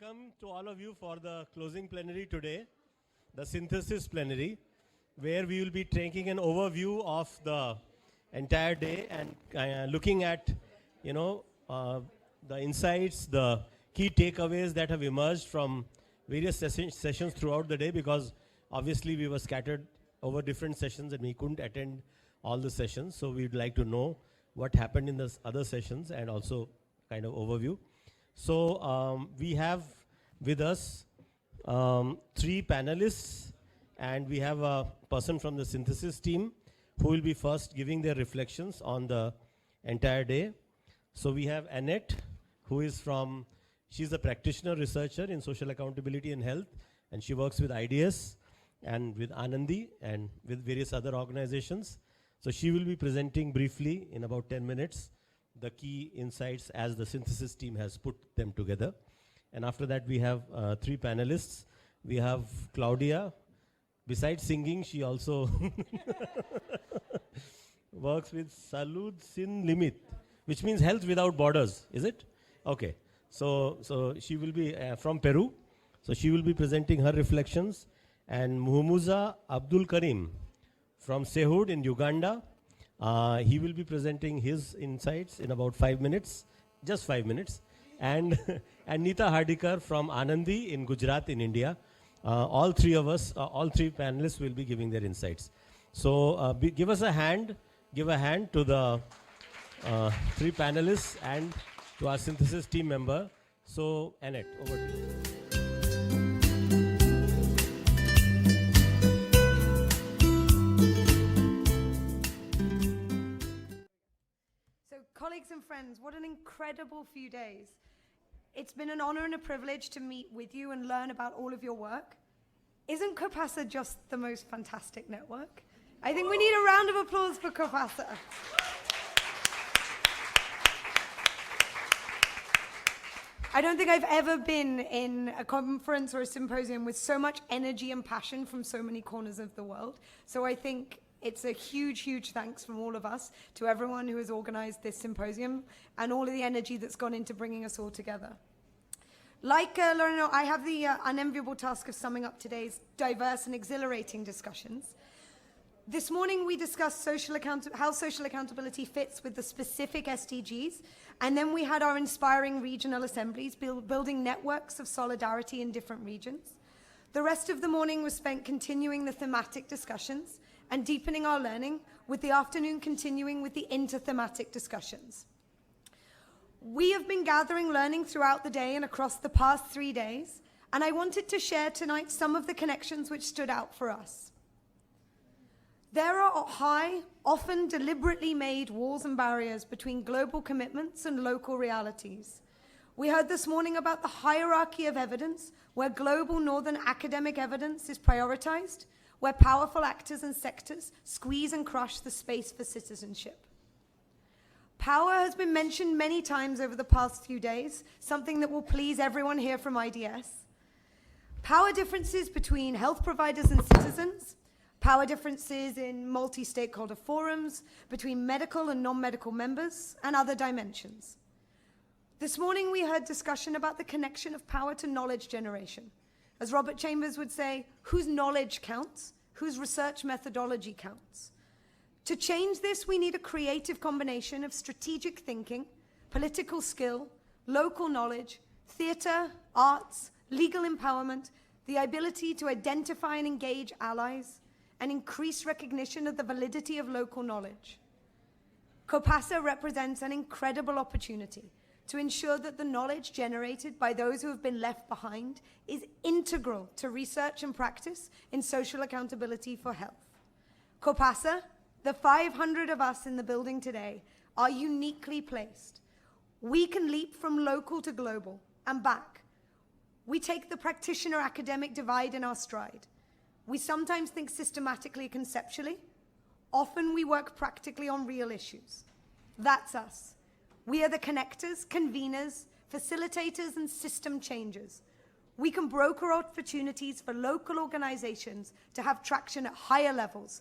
welcome to all of you for the closing plenary today, the synthesis plenary, where we will be taking an overview of the entire day and looking at, the insights, the key takeaways that have emerged from various sessions throughout the day, because obviously we were scattered over different sessions and we couldn't attend all the sessions. So we'd like to know what happened in the other sessions and also kind of overview. So we have with us 3 panelists, and we have a person from the synthesis team who will be first giving their reflections on the entire day. So we have Annette, who is she's a practitioner researcher in social accountability and health, and she works with IDS and with Anandi and with various other organizations. So she will be presenting briefly in about 10 minutes the key insights as the synthesis team has put them together. And after that we have 3 panelists. We have Claudia. Besides singing, she also works with Salud Sin Limit, which means Health Without Borders, is it? Okay. So she will be from Peru. So she will be presenting her reflections. And Muhumuza Abdul Karim from Sehud in Uganda. He will be presenting his insights in about 5 minutes, just 5 minutes. And Neeta Hardikar from Anandi in Gujarat in India. All 3 of us, all 3 panelists will be giving their insights. So give us a hand, give a hand to the 3 panelists and to our synthesis team member. So Annette, over to you. Colleagues and friends, what an incredible few days. It's been an honor and a privilege to meet with you and learn about all of your work. Isn't COPASA just the most fantastic network? I think we need a round of applause for COPASA. I don't think I've ever been in a conference or a symposium with so much energy and passion from so many corners of the world. So I think it's a huge, huge thanks from all of us to everyone who has organized this symposium and all of the energy that's gone into bringing us all together. Like Lorena, I have the unenviable task of summing up today's diverse and exhilarating discussions. This morning we discussed how social accountability fits with the specific SDGs, and then we had our inspiring regional assemblies building networks of solidarity in different regions. The rest of the morning was spent continuing the thematic discussions and deepening our learning, with the afternoon continuing with the inter-thematic discussions. We have been gathering learning throughout the day and across the past 3 days, and I wanted to share tonight some of the connections which stood out for us. There are high, often deliberately made walls and barriers between global commitments and local realities. We heard this morning about the hierarchy of evidence, where global northern academic evidence is prioritized, where powerful actors and sectors squeeze and crush the space for citizenship. Power has been mentioned many times over the past few days, something that will please everyone here from IDS. Power differences between health providers and citizens, power differences in multi-stakeholder forums, between medical and non-medical members, and other dimensions. This morning we heard discussion about the connection of power to knowledge generation. As Robert Chambers would say, whose knowledge counts, whose research methodology counts. To change this, we need a creative combination of strategic thinking, political skill, local knowledge, theater, arts, legal empowerment, the ability to identify and engage allies, and increase recognition of the validity of local knowledge. COPASA represents an incredible opportunity to ensure that the knowledge generated by those who have been left behind is integral to research and practice in social accountability for health. COPASA, the 500 of us in the building today, are uniquely placed. We can leap from local to global and back. We take the practitioner-academic divide in our stride. We sometimes think systematically, conceptually. Often we work practically on real issues. That's us. We are the connectors, conveners, facilitators, and system changers. We can broker opportunities for local organizations to have traction at higher levels,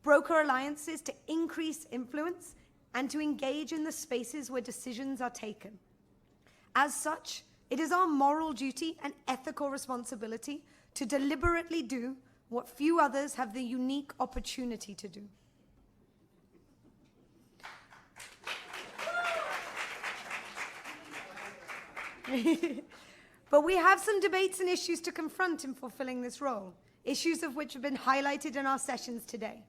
broker alliances to increase influence, and to engage in the spaces where decisions are taken. As such, It is our moral duty and ethical responsibility to deliberately do what few others have the unique opportunity to do. But we have some debates and issues to confront in fulfilling this role, issues of which have been highlighted in our sessions today.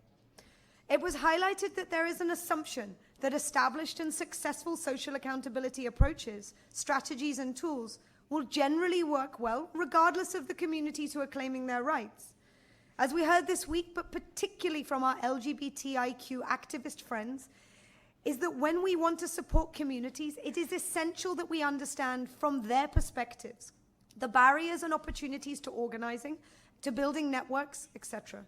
It was highlighted that there is an assumption that established and successful social accountability approaches, strategies, and tools will generally work well, regardless of the communities who are claiming their rights. As we heard this week, but particularly from our LGBTIQ activist friends, is that when we want to support communities, it is essential that we understand from their perspectives the barriers and opportunities to organizing, to building networks, etc.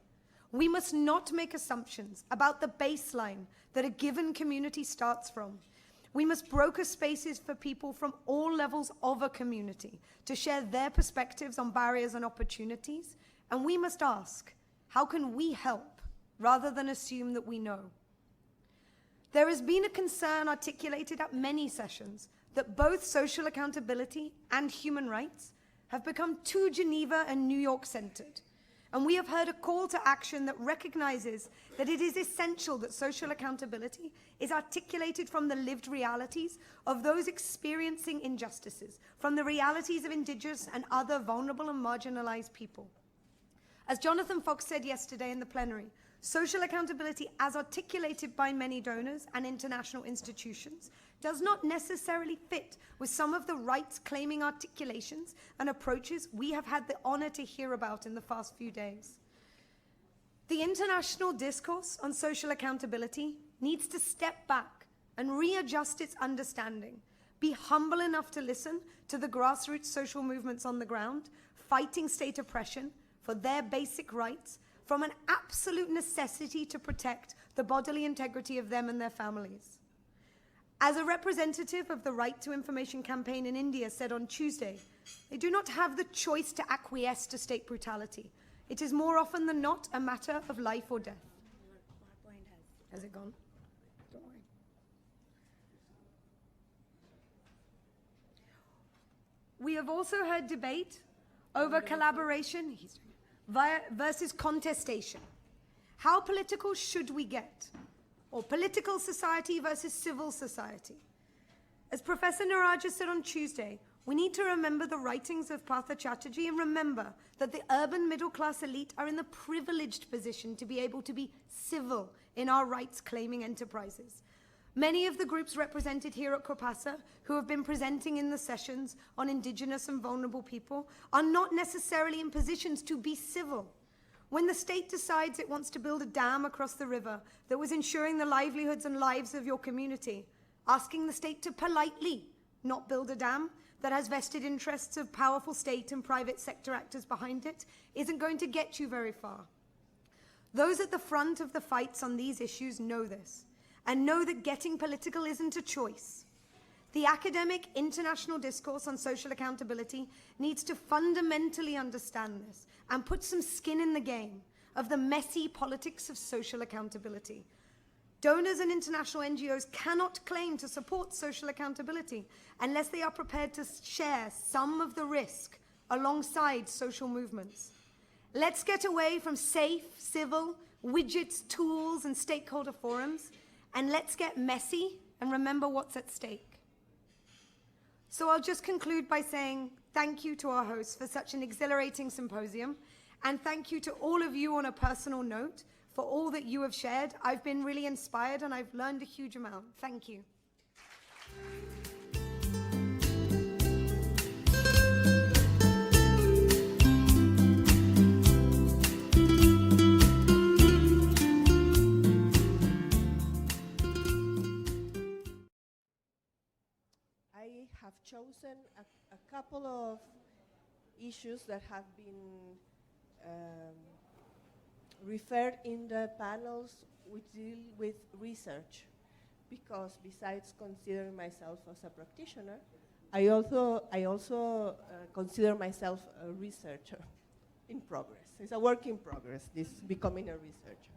We must not make assumptions about the baseline that a given community starts from. We must broker spaces for people from all levels of a community to share their perspectives on barriers and opportunities, and we must ask, how can we help, rather than assume that we know? There has been a concern articulated at many sessions that both social accountability and human rights have become too Geneva and New York centered. And we have heard a call to action that recognizes that it is essential that social accountability is articulated from the lived realities of those experiencing injustices, from the realities of indigenous and other vulnerable and marginalized people. As Jonathan Fox said yesterday in the plenary, social accountability as articulated by many donors and international institutions does not necessarily fit with some of the rights-claiming articulations and approaches we have had the honor to hear about in the past few days. The international discourse on social accountability needs to step back and readjust its understanding, be humble enough to listen to the grassroots social movements on the ground, fighting state oppression for their basic rights, from an absolute necessity to protect the bodily integrity of them and their families. As a representative of the Right to Information campaign in India said on Tuesday, they do not have the choice to acquiesce to state brutality. It is more often than not a matter of life or death. Has it gone? Don't worry. We have also heard debate over collaboration versus contestation. How political should we get? Or political society versus civil society? As Professor Naraja said on Tuesday, we need to remember the writings of Partha Chatterjee and remember that the urban middle-class elite are in the privileged position to be able to be civil in our rights-claiming enterprises. Many of the groups represented here at COPASA who have been presenting in the sessions on indigenous and vulnerable people are not necessarily in positions to be civil. When the state decides it wants to build a dam across the river that was ensuring the livelihoods and lives of your community, asking the state to politely not build a dam that has vested interests of powerful state and private sector actors behind it isn't going to get you very far. Those at the front of the fights on these issues know this, and know that getting political isn't a choice. The academic international discourse on social accountability needs to fundamentally understand this and put some skin in the game of the messy politics of social accountability. Donors and international NGOs cannot claim to support social accountability unless they are prepared to share some of the risk alongside social movements. Let's get away from safe, civil, widgets, tools, and stakeholder forums, and let's get messy and remember what's at stake. So I'll just conclude by saying thank you to our hosts for such an exhilarating symposium, and thank you to all of you on a personal note for all that you have shared. I've been really inspired and I've learned a huge amount. Thank you. I have chosen a couple of issues that have been referred in the panels which deal with research, because besides considering myself as a practitioner, I also consider myself a researcher in progress. It's a work in progress, this becoming a researcher.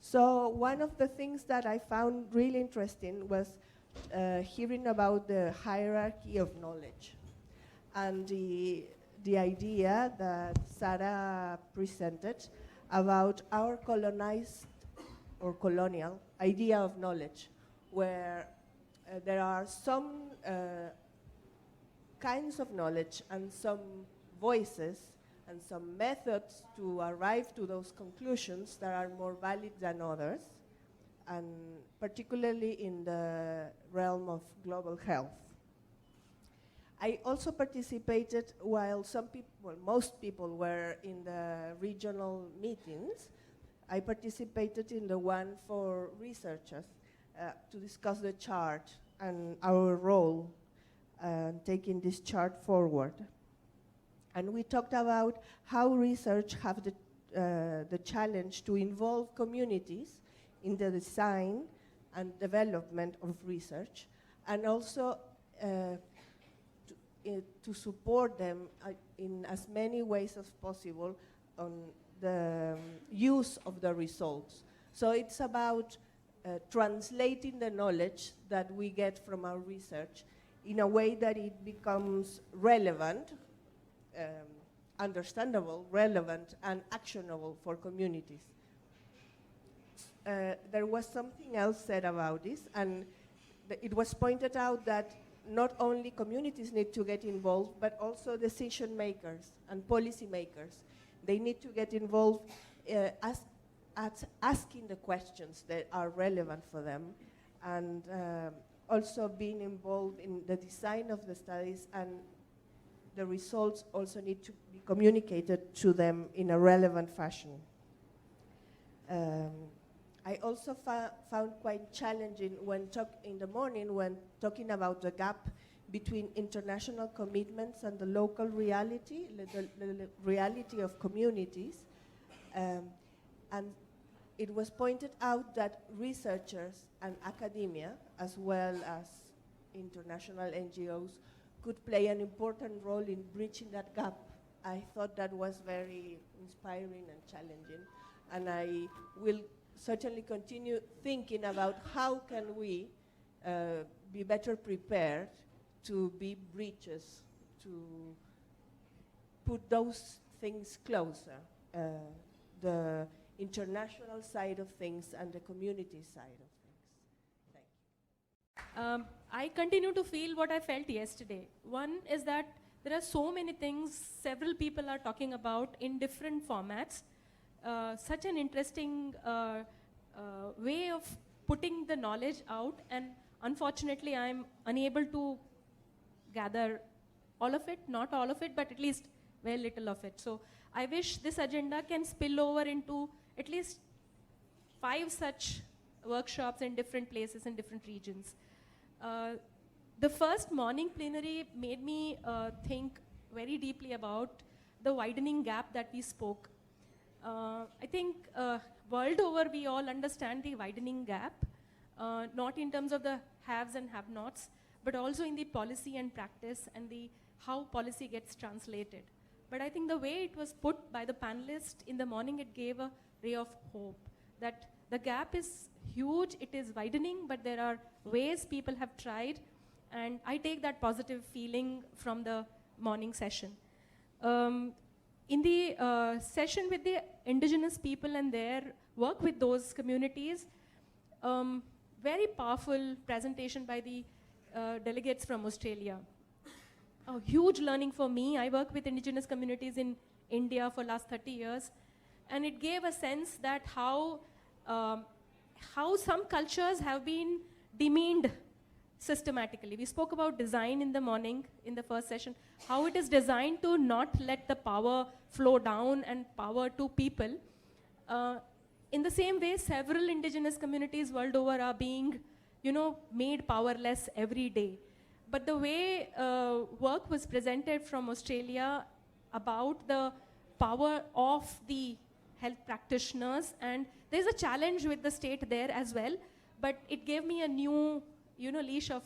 So one of the things that I found really interesting was hearing about the hierarchy of knowledge. and the idea that Sarah presented about our colonized or colonial idea of knowledge, where there are some kinds of knowledge and some voices and some methods to arrive to those conclusions that are more valid than others, and particularly in the realm of global health. I also participated while some people, well, most people were in the regional meetings. I participated in the one for researchers to discuss the chart and our role taking this chart forward. And we talked about how research have the challenge to involve communities in the design and development of research, and also to support them in as many ways as possible on the use of the results. So it's about translating the knowledge that we get from our research in a way that it becomes relevant, understandable, relevant, and actionable for communities. There was something else said about this, and it was pointed out that not only communities need to get involved, but also decision makers and policy makers. They need to get involved at asking the questions that are relevant for them, and also being involved in the design of the studies, and the results also need to be communicated to them in a relevant fashion. I also found quite challenging when in the morning when talking about the gap between international commitments and the local reality, the reality of communities. And it was pointed out that researchers and academia, as well as international NGOs, could play an important role in bridging that gap. I thought that was very inspiring and challenging, and I will certainly continue thinking about how can we be better prepared to be bridges, to put those things closer, the international side of things and the community side of things. Thank you. I continue to feel what I felt yesterday. One is that there are so many things several people are talking about in different formats. Such an interesting way of putting the knowledge out, and unfortunately I'm unable to gather all of it, not all of it, but at least very little of it. So I wish this agenda can spill over into at least 5 such workshops in different places in different regions. The first morning plenary made me think very deeply about the widening gap that we spoke. I think world over we all understand the widening gap, not in terms of the haves and have-nots, but also in the policy and practice and the how policy gets translated. But I think the way it was put by the panelists in the morning, it gave a ray of hope that the gap is huge, it is widening, but there are ways people have tried, and I take that positive feeling from the morning session. In the session with the indigenous people and their work with those communities, very powerful presentation by the delegates from Australia. A huge learning for me. I work with indigenous communities in India for last 30 years, and it gave a sense that how some cultures have been demeaned systematically. We spoke about design in the morning, in the first session, how it is designed to not let the power flow down and power to people. In the same way, several indigenous communities world over are being, made powerless every day. But the way work was presented from Australia about the power of the health practitioners, and there's a challenge with the state there as well, but it gave me a new leash of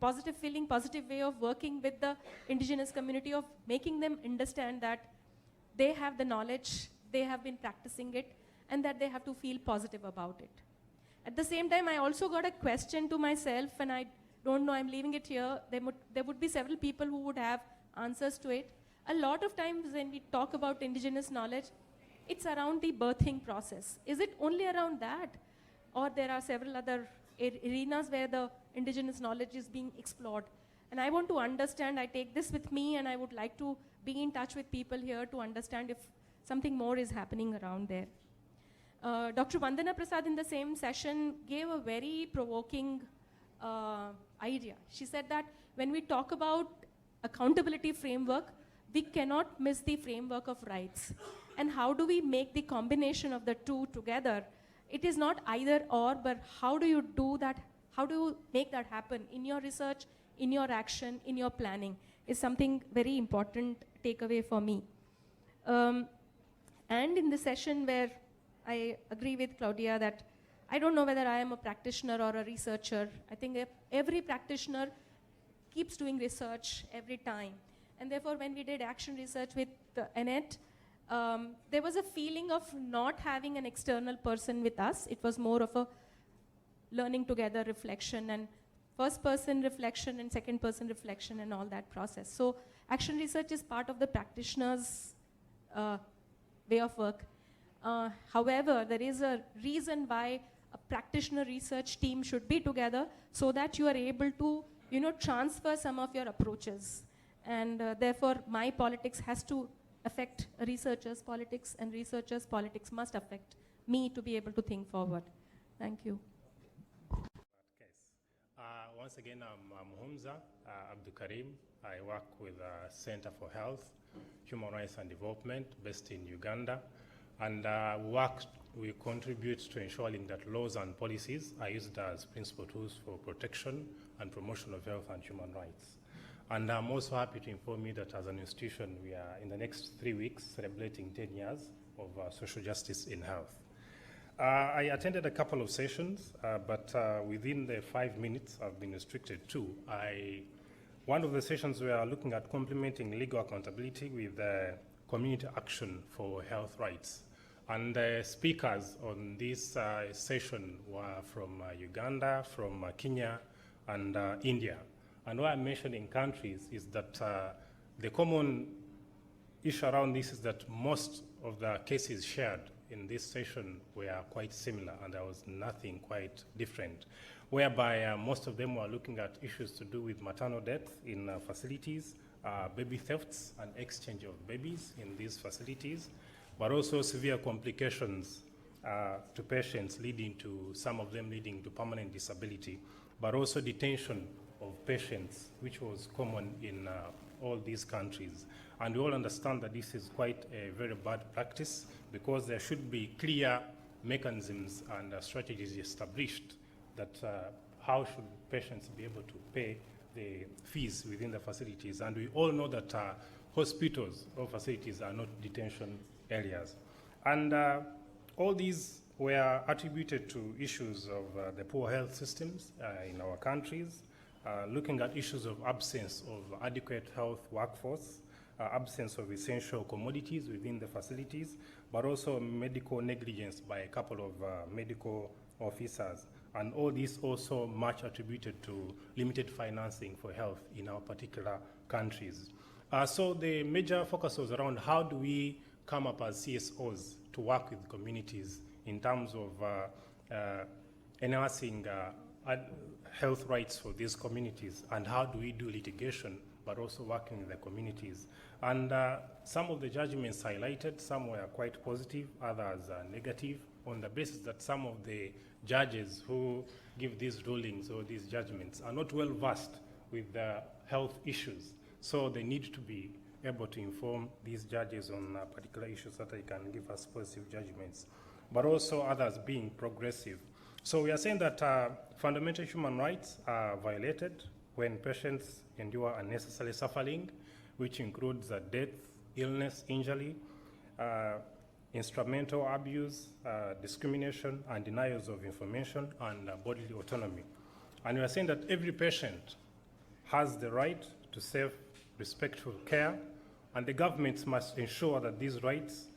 positive feeling, positive way of working with the indigenous community, of making them understand that they have the knowledge, they have been practicing it, and that they have to feel positive about it. At the same time, I also got a question to myself, and I don't know, I'm leaving it here. There would be several people who would have answers to it. A lot of times when we talk about indigenous knowledge, it's around the birthing process. Is it only around that? Or there are several other arenas where the indigenous knowledge is being explored? And I want to understand, I take this with me, and I would like to be in touch with people here to understand if something more is happening around there. Dr. Vandana Prasad in the same session gave a very provoking idea. She said that when we talk about accountability framework, we cannot miss the framework of rights. And how do we make the combination of the two together? It is not either or, but how do you do that? How do you make that happen in your research, in your action, in your planning, is something very important takeaway for me. And in the session where I agree with Claudia that I don't know whether I am a practitioner or a researcher. I think every practitioner keeps doing research every time. And therefore, when we did action research with Annette, there was a feeling of not having an external person with us. It was more of a learning together reflection, and first person reflection and second person reflection and all that process. So action research is part of the practitioner's way of work. However, there is a reason why a practitioner research team should be together, so that you are able to, transfer some of your approaches. And therefore, my politics has to affect researchers' politics, and researchers' politics must affect me to be able to think forward. Thank you. Once again, I'm Humza Abdul Karim. I work with Center for Health, Human Rights and Development based in Uganda. And we contribute to ensuring that laws and policies are used as principal tools for protection and promotion of health and human rights. And I'm also happy to inform you that as an institution, we are in the next 3 weeks celebrating 10 years of social justice in health. I attended a couple of sessions, but within the 5 minutes I've been restricted to, one of the sessions we are looking at complementing legal accountability with community action for health rights. And the speakers on this session were from Uganda, from Kenya, and India. And what I'm mentioning countries is that the common issue around this is that most of the cases shared in this session were quite similar, and there was nothing quite different, whereby most of them were looking at issues to do with maternal death in facilities, baby thefts and exchange of babies in these facilities, but also severe complications to patients, some of them leading to permanent disability, but also detention of patients, which was common in all these countries. And we all understand that this is quite a very bad practice, because there should be clear mechanisms and strategies established that how should patients be able to pay the fees within the facilities. And we all know that hospitals or facilities are not detention areas. And all these were attributed to issues of the poor health systems in our countries, looking at issues of absence of adequate health workforce, absence of essential commodities within the facilities, but also medical negligence by a couple of medical officers. And all this also much attributed to limited financing for health in our particular countries. So the major focus was around how do we come up as CSOs to work with communities in terms of enhancing health rights for these communities, and how do we do litigation, but also working with the communities. And some of the judgments highlighted, some were quite positive, others are negative, on the basis that some of the judges who give these rulings or these judgments are not well versed with the health issues. So they need to be able to inform these judges on particular issues so that they can give us positive judgments, but also others being progressive. So we are saying that fundamental human rights are violated when patients endure unnecessary suffering, which includes death, illness, injury, instrumental abuse, discrimination, and denials of information and bodily autonomy. And we are saying that every patient has the right to safe, respectful care, and the governments must ensure that these rights,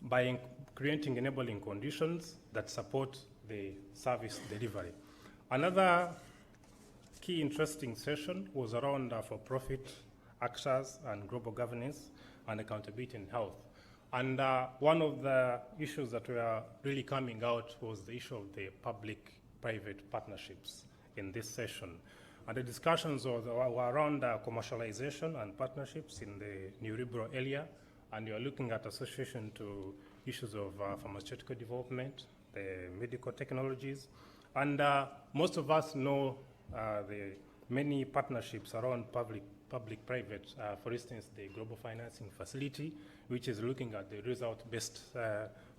by creating enabling conditions that support the service delivery. Another key interesting session was around for-profit actors and global governance and accountability in health. And one of the issues that were really coming out was the issue of the public-private partnerships in this session. And the discussions were around commercialization and partnerships in the neoliberal area, and you are looking at association to issues of pharmaceutical development, the medical technologies, and most of us know the many partnerships around public-private, for instance, the Global Financing Facility, which is looking at the result-based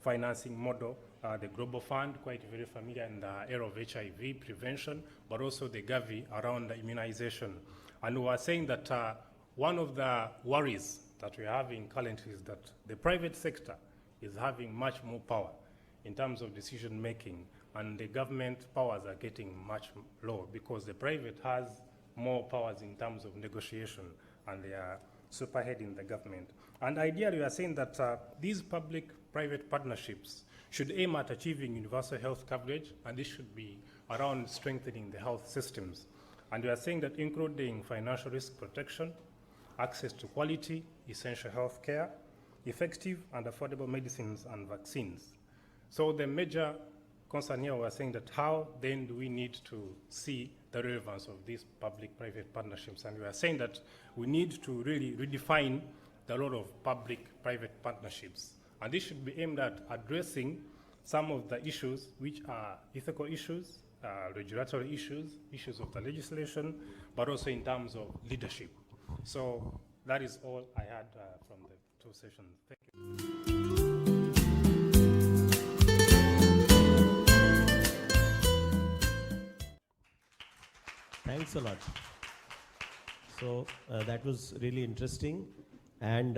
financing model, the Global Fund, quite very familiar in the area of HIV prevention, but also the Gavi around the immunization. And we are saying that one of the worries that we are having currently is that the private sector is having much more power in terms of decision making, and the government powers are getting much lower because the private has more powers in terms of negotiation, and they are superheading the government. And ideally, we are saying that these public-private partnerships should aim at achieving universal health coverage, and this should be around strengthening the health systems. And we are saying that including financial risk protection, access to quality, essential health care, effective and affordable medicines and vaccines. So the major concern here, we're saying that how then do we need to see the relevance of these public-private partnerships? And we are saying that we need to really redefine the role of public-private partnerships. And this should be aimed at addressing some of the issues which are ethical issues, regulatory issues, issues of the legislation, but also in terms of leadership. So that is all I had from the two sessions. Thank you. Thanks a lot. So that was really interesting. And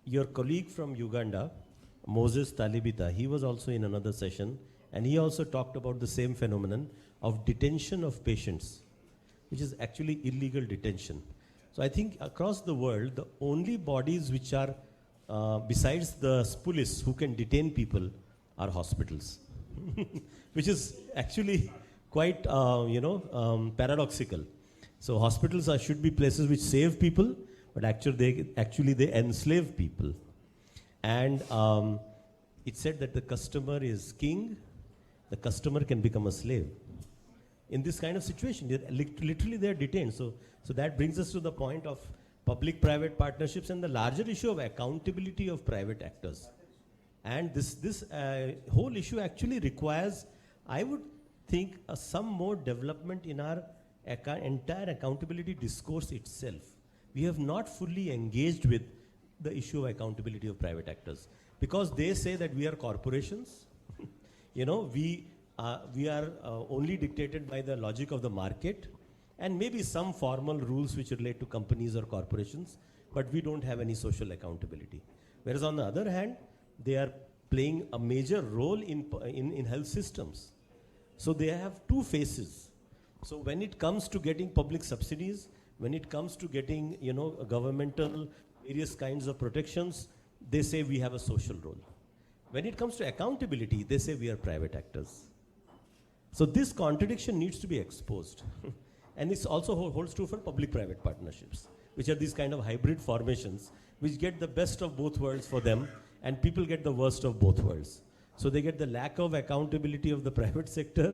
your colleague from Uganda, Moses Talibita, he was also in another session, and he also talked about the same phenomenon of detention of patients, which is actually illegal detention. So I think across the world, the only bodies which are, besides the police, who can detain people are hospitals, which is actually quite, paradoxical. So hospitals should be places which save people, but actually they enslave people. And it said that the customer is king, the customer can become a slave. In this kind of situation, literally they are detained. So that brings us to the point of public-private partnerships and the larger issue of accountability of private actors. And this whole issue actually requires, I would think, some more development in our entire accountability discourse itself. We have not fully engaged with the issue of accountability of private actors, because they say that we are corporations. We are only dictated by the logic of the market and maybe some formal rules which relate to companies or corporations, but we don't have any social accountability. Whereas on the other hand, they are playing a major role in health systems. So they have two faces. So when it comes to getting public subsidies, when it comes to getting, governmental various kinds of protections, they say we have a social role. When it comes to accountability, they say we are private actors. So this contradiction needs to be exposed. And this also holds true for public-private partnerships, which are these kind of hybrid formations, which get the best of both worlds for them, and people get the worst of both worlds. So they get the lack of accountability of the private sector